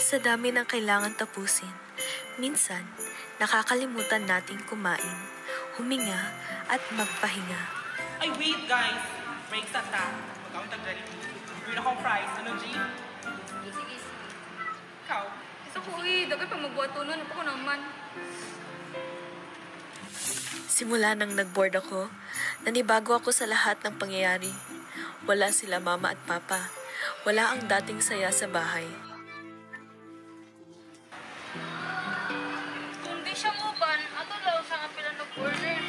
Sa dami ng kailangan tapusin, minsan nakakalimutan nating kumain, huminga at magpahinga. Ay, wait guys! Break sa ta. Magkawin tag-ready. Bring akong fries. Ano, G? Sige. Ikaw? Isa ko dagay pa magbuhat tunon. Ako naman. Simula nang nag-board ako, nanibago ako sa lahat ng pangyayari. Wala sila mama at papa. Wala ang dating saya sa bahay. Kung di siya muban, ato daw sa nga pila nag-order.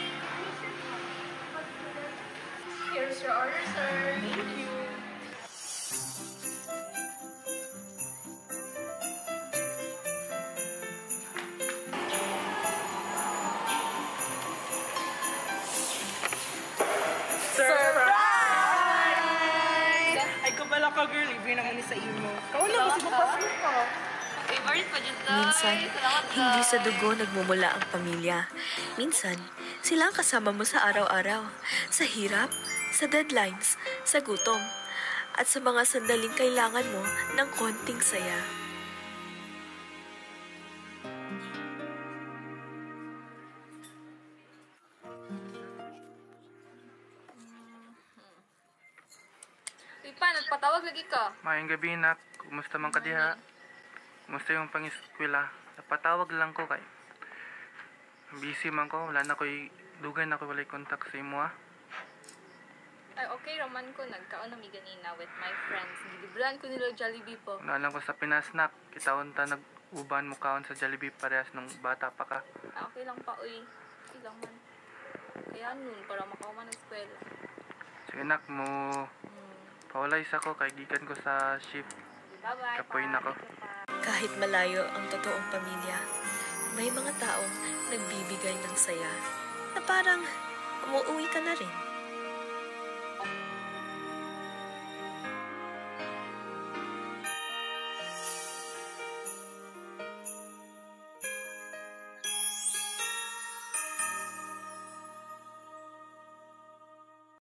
Here's your order, sir. Thank you. Surprise! Ay, kabala ka, girl. Ibig naman ni sa imo. Kau na, kasi mapasok ka. Favorite pa dyan, guys. Minsan, hindi sa dugo nagmumula ang pamilya. Minsan, sila ang kasama mo sa araw-araw. Sa hirap, sa deadlines, sa gutom, at sa mga sandaling kailangan mo ng konting saya. Pa, nagpatawag lagi ka. Maayong gabi, nak. Kumusta man ka diha? Kumusta yung pang-eskwela? Napatawag lang ko kay. Busy man ko. Wala na ko'y dugay na ko walay contact sa imo, ah. Ay, okay raman ko. Nagkaon na mi ganina with my friends. Nilibran ko nila Jollibee po. Wala lang ko sa Pinas, nak. Kitaon ta nag-uban mo kaon sa Jollibee parehas nung bata pa ka. Ah, okay lang pa, uy. Okay lang man. Kaya nun, para makauman ng eskwela. Sige, nak, mo pawalay sa ko kay gikan ko sa shift. Bye-bye, Kapoy na ko. Kahit malayo ang totoong pamilya, may mga taong nagbibigay ng saya na parang umuwi ka na rin.